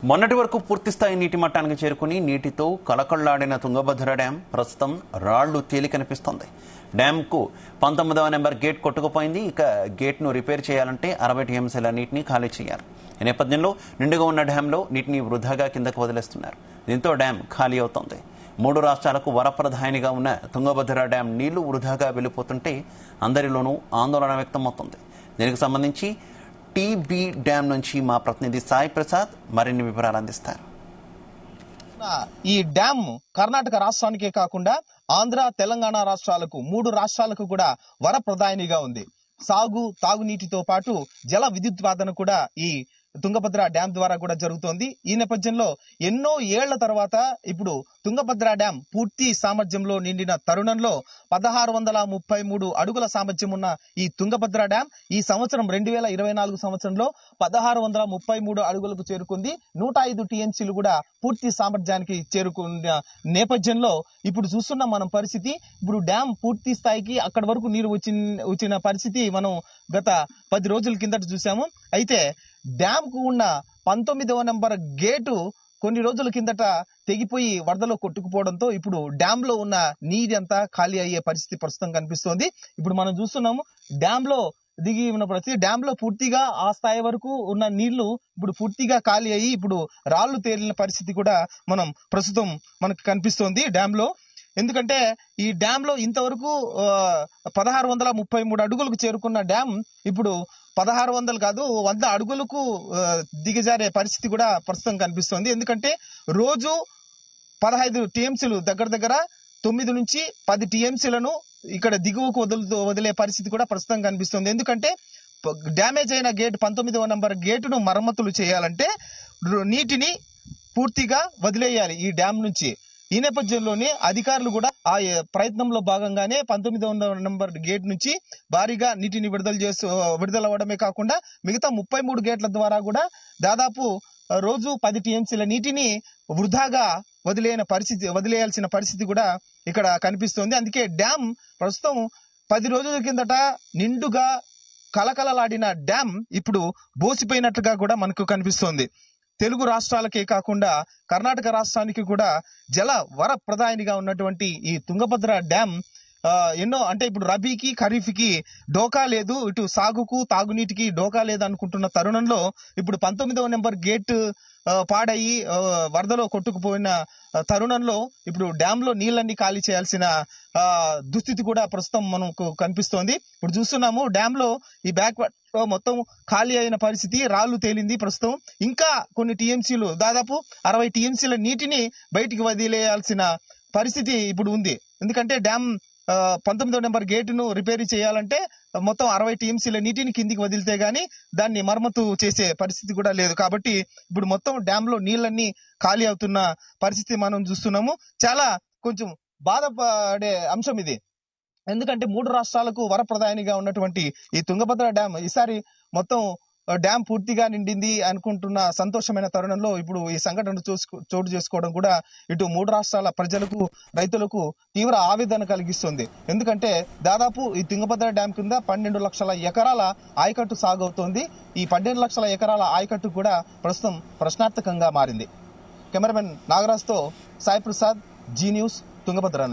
మొన్నటి వరకు పూర్తిస్థాయి నీటి మట్టానికి చేరుకుని నీటితో కలకళ్లాడిన తుంగభద్ర డ్యాం ప్రస్తుతం రాళ్లు తేలికనిపిస్తోంది. డ్యాంకు 19వ నెంబర్ గేట్ కొట్టుకుపోయింది. ఇక గేట్ను రిపేర్ చేయాలంటే 60 టీఎంసీల నీటిని ఖాళీ చేయాలి. ఈ నేపథ్యంలో నిండుగా ఉన్న డ్యాంలో నీటిని వృధాగా కిందకు వదిలేస్తున్నారు. దీంతో డ్యాం ఖాళీ అవుతోంది. 3 రాష్ట్రాలకు వరప్రధానిగా ఉన్న తుంగభద్ర డ్యాం నీళ్లు వృధాగా వెళ్ళిపోతుంటే అందరిలోనూ ఆందోళన వ్యక్తమవుతోంది. దీనికి సంబంధించి టీబీ డ్యాం నుంచి మా ప్రతినిధి సాయి ప్రసాద్ మరిన్ని వివరాలు అందిస్తారు. ఈ డ్యాం కర్ణాటక రాష్ట్రానికే కాకుండా ఆంధ్ర, తెలంగాణ రాష్ట్రాలకు 3 రాష్ట్రాలకు కూడా వరప్రదాయనిగా ఉంది. సాగు, తాగునీటితో పాటు జల విద్యుత్పాదన కూడా ఈ తుంగభద్ర డ్యాం ద్వారా కూడా జరుగుతోంది. ఈ నేపథ్యంలో ఎన్నో ఏళ్ల తర్వాత ఇప్పుడు తుంగభద్ర డ్యాం పూర్తి సామర్థ్యంలో నిండిన తరుణంలో 1633 అడుగుల సామర్థ్యం ఉన్న ఈ తుంగభద్ర డ్యాం ఈ సంవత్సరం 2024 సంవత్సరంలో 1633 అడుగులకు చేరుకుంది. 105 టీఎంసీలు కూడా పూర్తి సామర్థ్యానికి చేరుకున్న నేపథ్యంలో ఇప్పుడు చూస్తున్నాం మనం పరిస్థితి. ఇప్పుడు డ్యాం పూర్తి స్థాయికి అక్కడి వరకు నీరు వచ్చిన పరిస్థితి మనం గత 10 రోజుల కిందట చూసాము. అయితే డ్యామ్ కు ఉన్న 19వ నెంబర్ గేటు కొన్ని రోజుల కిందట తెగిపోయి వరదలో కొట్టుకుపోవడంతో ఇప్పుడు డ్యామ్ లో ఉన్న నీరంతా ఖాళీ అయ్యే పరిస్థితి ప్రస్తుతం కనిపిస్తోంది. ఇప్పుడు మనం చూస్తున్నాము డ్యామ్ లో దిగి ఉన్న పరిస్థితి. డ్యామ్ లో పూర్తిగా ఆ స్థాయి వరకు ఉన్న నీళ్లు ఇప్పుడు పూర్తిగా ఖాళీ అయ్యి ఇప్పుడు రాళ్లు తేలిన పరిస్థితి కూడా మనం ప్రస్తుతం మనకు కనిపిస్తోంది డ్యామ్ లో. ఎందుకంటే ఈ డ్యామ్ లో ఇంతవరకు 1633 అడుగులకు చేరుకున్న డ్యామ్ ఇప్పుడు 1600 కాదు 100 అడుగులకు దిగజారే పరిస్థితి కూడా ప్రస్తుతం కనిపిస్తోంది. ఎందుకంటే రోజు 15 టీఎంసీలు దగ్గర 9 నుంచి 10 టీఎంసీలను ఇక్కడ దిగువకు వదిలే పరిస్థితి కూడా ప్రస్తుతం కనిపిస్తుంది. ఎందుకంటే డ్యామేజ్ అయిన గేట్ 19వ నెంబర్ గేటును మరమ్మతులు చేయాలంటే నీటిని పూర్తిగా వదిలేయాలి ఈ డ్యామ్ నుంచి. ఈ నేపథ్యంలోనే అధికారులు కూడా ఆ ప్రయత్నంలో భాగంగానే 19వ నెంబర్ గేట్ నుంచి భారీగా నీటిని విడుదల అవ్వడమే కాకుండా మిగతా 33 గేట్ల ద్వారా కూడా దాదాపు రోజు 10 టీఎంసీల నీటిని వృధాగా వదిలేయాల్సిన పరిస్థితి కూడా ఇక్కడ కనిపిస్తోంది. అందుకే డ్యాం ప్రస్తుతం 10 రోజుల కిందట నిండుగా కలకలలాడిన డ్యాం ఇప్పుడు బోసిపోయినట్టుగా కూడా మనకు కనిపిస్తోంది. తెలుగు రాష్ట్రాలకే కాకుండా కర్ణాటక రాష్ట్రానికి కూడా జల వరప్రదాయనిగా ఉన్నటువంటి ఈ తుంగభద్ర డ్యాం ఎన్నో అంటే ఇప్పుడు రబీకి, ఖరీఫ్కి డోకా లేదు, ఇటు సాగుకు తాగునీటికి డోకా లేదు అనుకుంటున్న తరుణంలో ఇప్పుడు 19వ నెంబర్ గేట్ పాడయి వరదలో కొట్టుకుపోయిన తరుణంలో ఇప్పుడు డ్యామ్ లో నీళ్ళన్ని ఖాళీ చేయాల్సిన దుస్థితి కూడా ప్రస్తుతం మనకు కనిపిస్తోంది. ఇప్పుడు చూస్తున్నాము డ్యామ్ లో ఈ బ్యాక్ మొత్తం ఖాళీ అయిన పరిస్థితి, రాళ్లు తేలింది. ప్రస్తుతం ఇంకా కొన్ని టీఎంసీలు దాదాపు 60 టీఎంసీల నీటిని బయటికి వదిలేయాల్సిన పరిస్థితి ఇప్పుడు ఉంది. ఎందుకంటే డ్యామ్ 19వ నెంబర్ గేటును రిపేర్ చేయాలంటే మొత్తం 60 టీఎంసీల నీటిని కిందికి వదిలితే గానీ దాన్ని మరమ్మతు చేసే పరిస్థితి కూడా లేదు. కాబట్టి ఇప్పుడు మొత్తం డ్యామ్ లో నీళ్ళన్నీ ఖాళీ అవుతున్న పరిస్థితి మనం చూస్తున్నాము. చాలా కొంచెం బాధపడే అంశం ఇది. ఎందుకంటే 3 రాష్ట్రాలకు వరప్రదాయనిగా ఉన్నటువంటి ఈ తుంగభద్ర డ్యాం ఈసారి మొత్తం డ్యాం పూర్తిగా నిండింది అనుకుంటున్న సంతోషమైన తరుణంలో ఇప్పుడు ఈ సంఘటన చోటు చేసుకోవడం కూడా ఇటు 3 రాష్ట్రాల ప్రజలకు, రైతులకు తీవ్ర ఆవేదన కలిగిస్తుంది. ఎందుకంటే దాదాపు ఈ తుంగభద్ర డ్యాం కింద 12 లక్షల ఎకరాల ఆయకట్టు సాగవుతోంది. ఈ 12 లక్షల ఎకరాల ఆయకట్టు కూడా ప్రస్తుతం ప్రశ్నార్థకంగా మారింది. కెమెరామెన్ నాగరాజ్తో సాయి ప్రసాద్, జీ న్యూస్, తుంగభద్ర నుంచి.